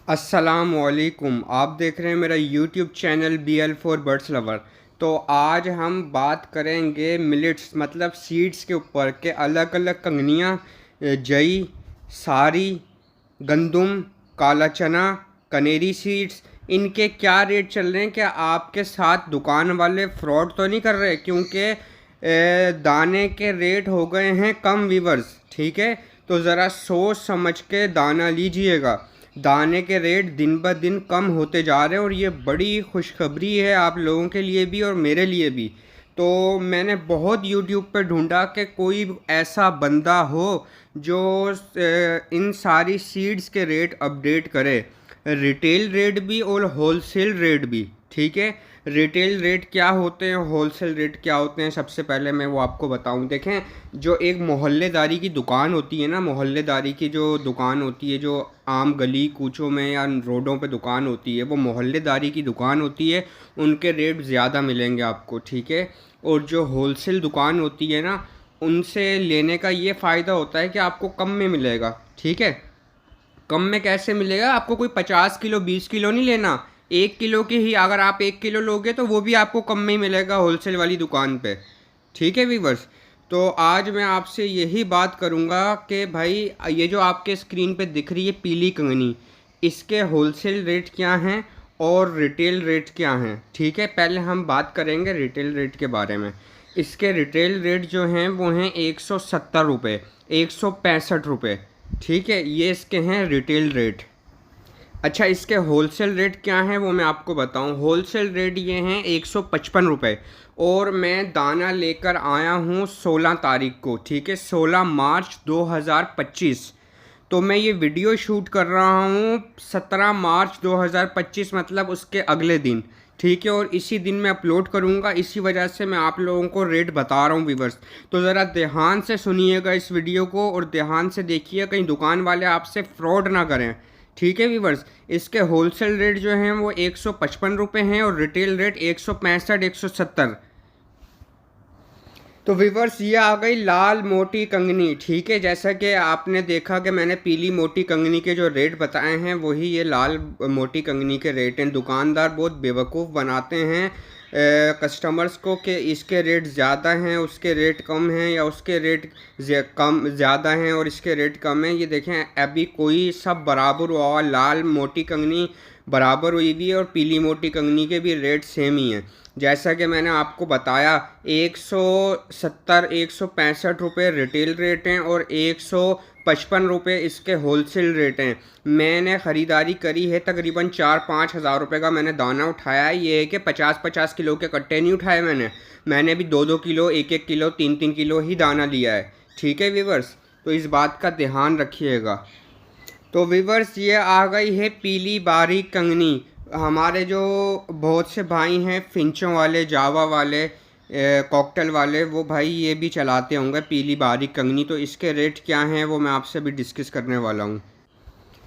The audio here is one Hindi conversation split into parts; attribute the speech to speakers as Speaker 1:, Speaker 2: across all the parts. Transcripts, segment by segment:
Speaker 1: अस्सलामुअलैकुम। आप देख रहे हैं मेरा YouTube channel BL4 birds lover. तो आज हम बात करेंगे मिलेट्स मतलब सीड्स के ऊपर के अलग अलग कंगनियाँ, जई, सारी, गंदुम, काला चना, कनेरी सीड्स, इनके क्या रेट चल रहे हैं। क्या आपके साथ दुकान वाले फ्रॉड तो नहीं कर रहे? क्योंकि दाने के रेट हो गए हैं कम वीवर्स, ठीक है। तो ज़रा सोच समझ के दाना लीजिएगा। दाने के रेट दिन ब दिन कम होते जा रहे हैं और ये बड़ी खुशखबरी है आप लोगों के लिए भी और मेरे लिए भी। तो मैंने बहुत यूट्यूब पे ढूंढा कि कोई ऐसा बंदा हो जो इन सारी सीड्स के रेट अपडेट करे, रिटेल रेट भी और होलसेल रेट भी, ठीक है। रिटेल रेट क्या होते हैं, होलसेल रेट क्या होते हैं, सबसे पहले मैं वो आपको बताऊं। देखें, जो एक मोहल्लेदारी की दुकान होती है ना, मोहल्लेदारी की जो दुकान होती है, जो आम गली कूचों में या रोडों पे दुकान होती है, वो मोहल्लेदारी की दुकान होती है। उनके रेट ज़्यादा मिलेंगे आपको, ठीक है। और जो होलसेल दुकान होती है ना, उनसे लेने का ये फ़ायदा होता है कि आपको कम में मिलेगा, ठीक है। कम में कैसे मिलेगा? आपको कोई 50 किलो 20 किलो नहीं लेना, 1 किलो की ही अगर आप 1 किलो लोगे तो वो भी आपको कम में ही मिलेगा होलसेल वाली दुकान पे, ठीक है वीवर्स। तो आज मैं आपसे यही बात करूँगा कि भाई ये जो आपके स्क्रीन पे दिख रही है पीली कंगनी, इसके होलसेल रेट क्या हैं और रिटेल रेट क्या हैं, ठीक है। पहले हम बात करेंगे रिटेल रेट के बारे में। इसके रिटेल रेट जो हैं वो हैं 170 रुपये, 165 रुपये, ठीक है। ये इसके हैं रिटेल रेट। अच्छा, इसके होलसेल रेट क्या हैं वो मैं आपको बताऊं। होलसेल रेट ये हैं 155 रुपये। और मैं दाना लेकर आया हूँ 16 तारीख को, ठीक है, 16 मार्च 2025। तो मैं ये वीडियो शूट कर रहा हूँ 17 मार्च 2025, मतलब उसके अगले दिन, ठीक है। और इसी दिन मैं अपलोड करूँगा, इसी वजह से मैं आप लोगों को रेट बता रहा हूँ व्यूवर्स। तो ज़रा ध्यान से सुनिएगा इस वीडियो को और ध्यान से देखिए, कहीं दुकान वाले आपसे फ्रॉड ना करें, ठीक है व्यूवर्स। इसके होलसेल रेट जो हैं वो 155 रुपये हैं और रिटेल रेट 165 170। तो व्यूवर्स, ये आ गई लाल मोटी कंगनी, ठीक है। जैसा कि आपने देखा कि मैंने पीली मोटी कंगनी के जो रेट बताए हैं वही ये लाल मोटी कंगनी के रेट हैं। दुकानदार बहुत बेवकूफ़ बनाते हैं कस्टमर्स को कि इसके रेट ज़्यादा हैं, उसके रेट कम हैं, या उसके रेट कम ज़्यादा हैं और इसके रेट कम हैं। ये देखें, अभी कोई सब बराबर हुआ हुआ, लाल मोटी कंगनी बराबर हुई हुई है और पीली मोटी कंगनी के भी रेट सेम ही हैं। जैसा कि मैंने आपको बताया, 170 165 रुपये रिटेल रेट हैं और 155 रुपये इसके होलसेल रेट हैं। मैंने ख़रीदारी करी है तकरीबन 4-5 हज़ार रुपये का मैंने दाना उठाया है। ये है कि 50-50 किलो के कट्टे नहीं उठाए मैंने भी 2-2 किलो 1-1 किलो 3-3 किलो ही दाना लिया है, ठीक है व्यूवर्स। तो इस बात का ध्यान रखिएगा। तो वीवर्स, ये आ गई है पीली बारीक कंगनी। हमारे जो बहुत से भाई हैं फिंचों वाले, जावा वाले, कॉकटेल वाले, वो भाई ये भी चलाते होंगे पीली बारीक कंगनी। तो इसके रेट क्या हैं वो मैं आपसे भी डिस्कस करने वाला हूँ।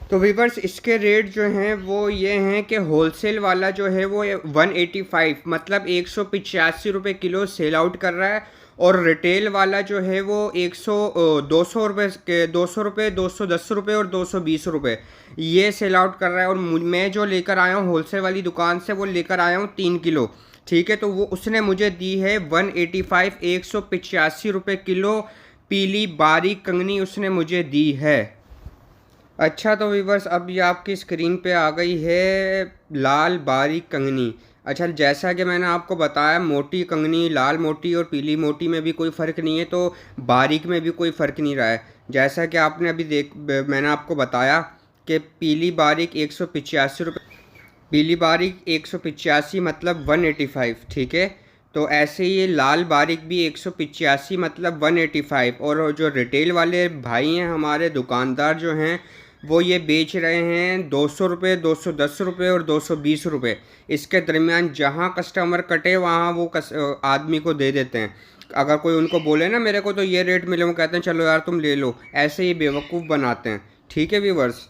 Speaker 1: तो वीवर्स, इसके रेट जो हैं वो ये हैं कि होलसेल वाला जो है वो 185 मतलब 185 रुपये किलो सेल आउट कर रहा है। और रिटेल वाला जो है वो 200 रुपये के, 200 रुपये, 210 रुपये और 220 रुपये ये सेल आउट कर रहा है। और मैं जो लेकर आया हूँ होलसेल वाली दुकान से, वो लेकर आया हूँ 3 किलो, ठीक है। तो वो उसने मुझे दी है 185 185 रुपये किलो पीली बारीक कंगनी उसने मुझे दी है। अच्छा, तो वीवर्स, अब ये आपकी स्क्रीन पे आ गई है लाल बारीक कंगनी। अच्छा, जैसा कि मैंने आपको बताया, मोटी कंगनी, लाल मोटी और पीली मोटी में भी कोई फ़र्क नहीं है, तो बारीक में भी कोई फ़र्क नहीं रहा है। जैसा कि आपने अभी मैंने आपको बताया कि पीली बारीक 185 रुपये, पीली बारीक 185 मतलब 185, ठीक है। तो ऐसे ही ये लाल बारीक भी 185 मतलब 185। और जो रिटेल वाले भाई हैं, हमारे दुकानदार जो हैं, वो ये बेच रहे हैं 200 रुपये, 210 रुपये और 220 रुपये। इसके दरमियान जहाँ कस्टमर कटे वहाँ वो आदमी को दे देते हैं। अगर कोई उनको बोले ना मेरे को तो ये रेट मिले, वो कहते हैं चलो यार तुम ले लो। ऐसे ही बेवकूफ़ बनाते हैं, ठीक है व्यूवर्स।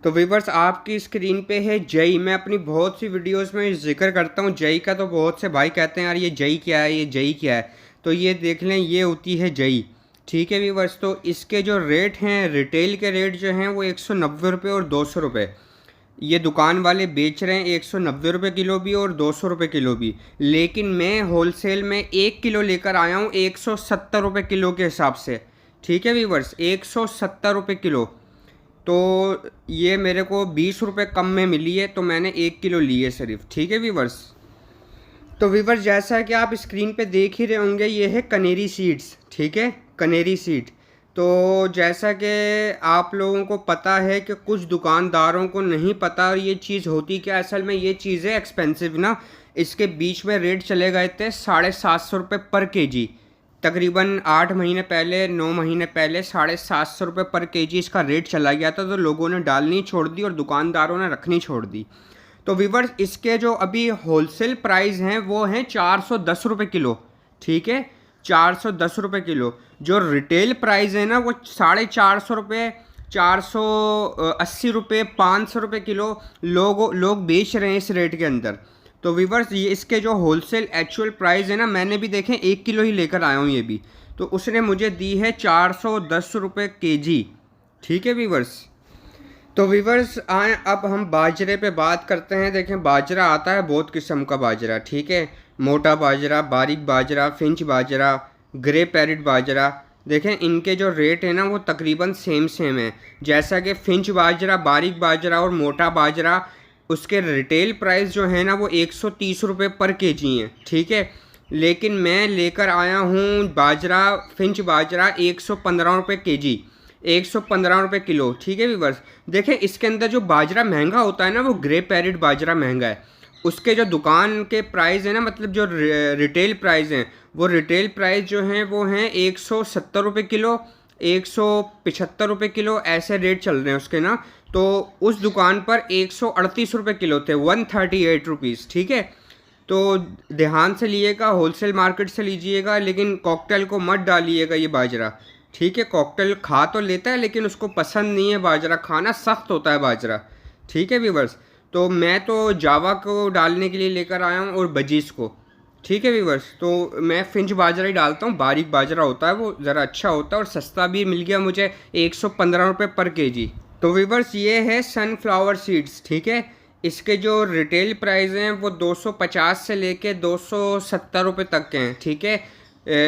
Speaker 1: तो व्यूवर्स, आपकी स्क्रीन पे है जई। मैं अपनी बहुत सी वीडियोस में जिक्र करता हूँ जई का, तो बहुत से भाई कहते हैं यार ये जई क्या है, ये जई क्या है। तो ये देख लें, ये होती है जई, ठीक है व्यूवर्स। तो इसके जो रेट हैं, रिटेल के रेट जो हैं वो 190 रुपये और 200 रुपये, ये दुकान वाले बेच रहे हैं 190 रुपये किलो भी और 200 रुपये किलो भी, लेकिन मैं होलसेल में 1 किलो लेकर आया हूँ 170 रुपये किलो के हिसाब से। ठीक है वीवर्स, 170 रुपये किलो। तो ये मेरे को 20 रुपये कम में मिली है, तो मैंने 1 किलो ली है सिर्फ। ठीक है वीवर्स। तो वीवर्स, जैसा कि आप स्क्रीन पे देख ही रहे होंगे, ये है कनेरी सीड्स। ठीक है, कनेरी सीड। तो जैसा कि आप लोगों को पता है कि कुछ दुकानदारों को नहीं पता ये चीज़ होती क्या, असल में ये चीज़ है एक्सपेंसिव ना। इसके बीच में रेट चले गए थे 750 रुपये पर केजी। तकरीबन 8 महीने पहले, 9 महीने पहले 750 रुपये पर केजी इसका रेट चला गया था। तो लोगों ने डालनी छोड़ दी और दुकानदारों ने रखनी छोड़ दी। तो वीवर्स, इसके जो अभी होलसेल प्राइस हैं वो हैं 410 रुपये किलो। ठीक है, 410 रुपये किलो। जो रिटेल प्राइस है ना वो 450 रुपये, 480 रुपये, 500 रुपये किलो लोग बेच रहे हैं इस रेट के अंदर। तो वीवर्स, ये इसके जो होलसेल एक्चुअल प्राइस है ना, मैंने भी देखें 1 किलो ही लेकर आया हूँ ये भी, तो उसने मुझे दी है 410 रुपये केजी। ठीक है वीवर्स। तो वीवर्स, आए अब हम बाजरे पे बात करते हैं। देखें, बाजरा आता है बहुत किस्म का बाजरा। ठीक है, मोटा बाजरा, बारीक बाजरा, फिंच बाजरा, ग्रे पैरेट बाजरा। देखें, इनके जो रेट है ना वो तकरीबन सेम है। जैसा कि फिंच बाजरा, बारीक बाजरा और मोटा बाजरा, उसके रिटेल प्राइस जो है ना वो 130 रुपये पर केजी हैं। ठीक है, लेकिन मैं लेकर आया हूँ बाजरा, फिंच बाजरा 115 रुपये केजी, 115 रुपये किलो। ठीक है वीवर्स। देखें, इसके अंदर जो बाजरा महंगा होता है ना वो ग्रे पैरेट बाजरा महंगा है। उसके जो दुकान के प्राइस है ना, मतलब जो रिटेल प्राइस हैं, वो रिटेल प्राइस जो हैं वो हैं 170 रुपये किलो, 175 रुपये किलो, ऐसे रेट चल रहे हैं उसके ना। तो उस दुकान पर 138 रुपये किलो थे, 138 रुपीज़। ठीक है, तो ध्यान से लिएगा, होलसेल मार्केट से लीजिएगा, लेकिन कॉकटेल को मत डालिएगा ये बाजरा। ठीक है, कॉकटेल खा तो लेता है लेकिन उसको पसंद नहीं है बाजरा खाना, सख्त होता है बाजरा। ठीक है वीवर्स। तो मैं तो जावा को डालने के लिए लेकर आया हूँ और बजीज को। ठीक है वीवर्स। तो मैं फिंच बाजरा ही डालता हूँ, बारीक बाजरा होता है वो ज़रा अच्छा होता है और सस्ता भी मिल गया मुझे, 115 रुपये पर केजी। तो वीवर्स, ये है सनफ्लावर सीड्स। ठीक है, इसके जो रिटेल प्राइस हैं वो 250 से लेके 270 रुपये तक के हैं। ठीक है,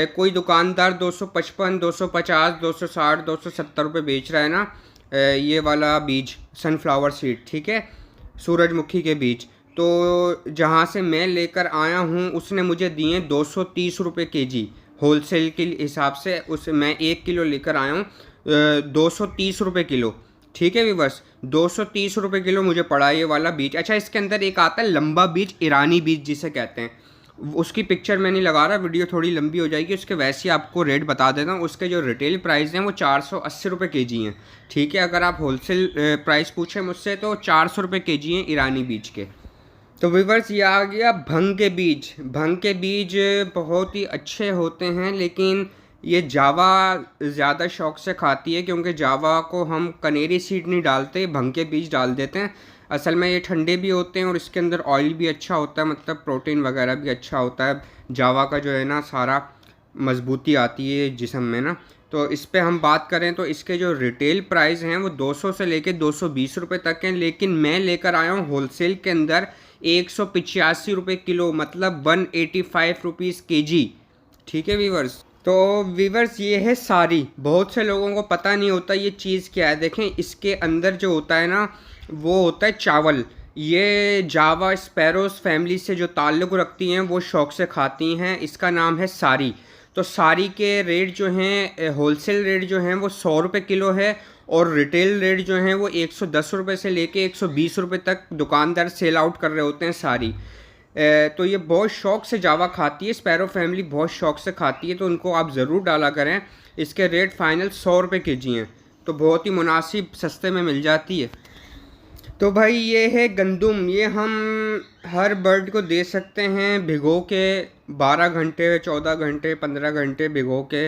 Speaker 1: कोई दुकानदार 255, 250, 260, 270 रुपये बेच रहा है ना ये वाला बीज सनफ्लावर सीड। ठीक है, सूरजमुखी के बीज। तो जहाँ से मैं लेकर आया हूँ उसने मुझे दिए 230 रुपये केजी होलसेल के हिसाब से। उस मैं 1 किलो लेकर आया हूँ 230 रुपये किलो। ठीक है वीवर्स, 230 रुपये किलो मुझे पड़ा ये वाला बीज। अच्छा, इसके अंदर एक आता है लंबा बीज, ईरानी बीज जिसे कहते हैं, उसकी पिक्चर मैं नहीं लगा रहा, वीडियो थोड़ी लंबी हो जाएगी। उसके वैसे ही आपको रेट बता देता हूँ। उसके जो रिटेल प्राइस हैं वो 480 रुपये केजी हैं। ठीक है, अगर आप होलसेल प्राइस पूछें मुझसे तो 400 रुपये केजी हैं ईरानी बीज के। तो वीवर्स, ये आ गया भंग के बीज। भंग के बीज बहुत ही अच्छे होते हैं, लेकिन ये जावा ज़्यादा शौक से खाती है, क्योंकि जावा को हम कनेरी सीड नहीं डालते, भंग के बीज डाल देते हैं। असल में ये ठंडे भी होते हैं और इसके अंदर ऑयल भी अच्छा होता है, मतलब प्रोटीन वगैरह भी अच्छा होता है। जावा का जो है ना सारा मजबूती आती है जिस्म में ना। तो इस पे हम बात करें तो इसके जो रिटेल प्राइस हैं वो 200 से लेके 220 रुपये तक हैं, लेकिन मैं लेकर आया हूँ होलसेल के अंदर 185 रुपये किलो, मतलब 185 रुपीज़ केजी। ठीक है वीवर्स। तो वीवर्स, ये है सारी। बहुत से लोगों को पता नहीं होता ये चीज़ क्या है। देखें, इसके अंदर जो होता है ना वो होता है चावल। ये जावा स्पैरोस फैमिली से जो ताल्लुक़ रखती हैं वो शौक़ से खाती हैं। इसका नाम है सारी। तो सारी के रेट जो हैं, होलसेल रेट जो हैं वो 100 रुपये किलो है, और रिटेल रेट जो हैं वो 110 रुपये से लेके 120 रुपये तक दुकानदार सेल आउट कर रहे होते हैं सारी। तो ये बहुत शौक़ से जावा खाती है, स्पैरो फैमिली बहुत शौक़ से खाती है, तो उनको आप ज़रूर डाला करें। इसके रेट फ़ाइनल 100 रुपये केजी हैं, तो बहुत ही मुनासिब सस्ते में मिल जाती है। तो भाई, ये है गंदुम। ये हम हर बर्ड को दे सकते हैं भिगो के, 12 घंटे, 14 घंटे, 15 घंटे भिगो के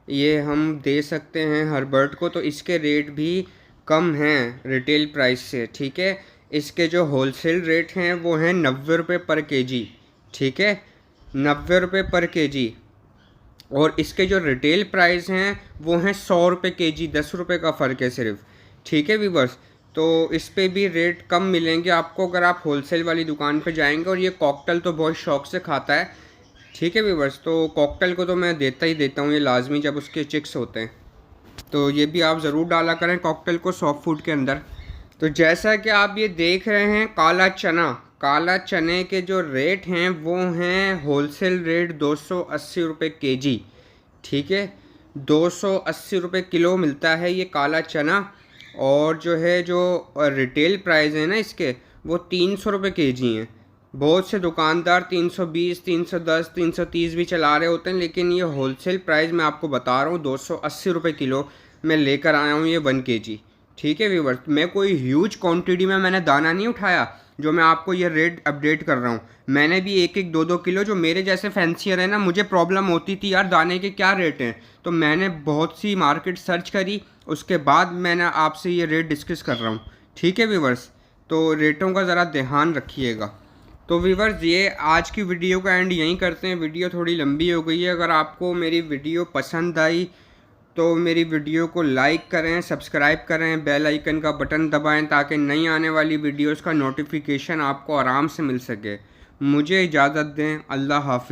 Speaker 1: ये हम दे सकते हैं हर बर्ड को। तो इसके रेट भी कम हैं रिटेल प्राइस से। ठीक है, इसके जो होलसेल रेट हैं वो हैं 90 रुपये पर केजी। ठीक है, 90 रुपये पर केजी। और इसके जो रिटेल प्राइस हैं वो हैं 100 रुपये केजी, 10 रुपये का फ़र्क है सिर्फ। ठीक है वीवर्स। तो इस पे भी रेट कम मिलेंगे आपको अगर आप होलसेल वाली दुकान पे जाएंगे। और ये कॉकटेल तो बहुत शौक से खाता है, ठीक है व्यूअर्स। तो कॉकटेल को तो मैं देता ही देता हूँ ये लाजमी जब उसके चिक्स होते हैं। तो ये भी आप ज़रूर डाला करें कॉकटेल को सॉफ्ट फूड के अंदर। तो जैसा कि आप ये देख रहे हैं काला चने के जो रेट हैं वो हैं होलसेल रेट 280 रुपये केजी, ठीक है। 280 रुपये किलो मिलता है ये काला चना। और जो रिटेल प्राइस है ना इसके, वो 300 रुपये केजी हैं। बहुत से दुकानदार 320, 310, 330 भी चला रहे होते हैं, लेकिन ये होलसेल प्राइस मैं आपको बता रहा हूँ 280 रुपये किलो मैं लेकर आया हूँ ये 1 केजी, ठीक है व्यूवर्स। मैं कोई ह्यूज क्वांटिटी में मैंने दाना नहीं उठाया जो मैं आपको ये रेट अपडेट कर रहा हूँ। मैंने भी 1-1, 2-2 किलो, जो मेरे जैसे फैंसियर है ना, मुझे प्रॉब्लम होती थी यार दाने के क्या रेट हैं, तो मैंने बहुत सी मार्केट सर्च करी, उसके बाद मैंने आपसे ये रेट डिस्कस कर रहा हूँ, ठीक है व्यूवर्स। तो रेटों का ज़रा ध्यान रखिएगा। तो व्यूवर्स ये आज की वीडियो का एंड यहीं करते हैं। वीडियो थोड़ी लंबी हो गई है। अगर आपको मेरी वीडियो पसंद आई तो मेरी वीडियो को लाइक करें, सब्सक्राइब करें, बेल आइकन का बटन दबाएं ताकि नई आने वाली वीडियोस का नोटिफिकेशन आपको आराम से मिल सके। मुझे इजाज़त दें। अल्लाह हाफ़िज़।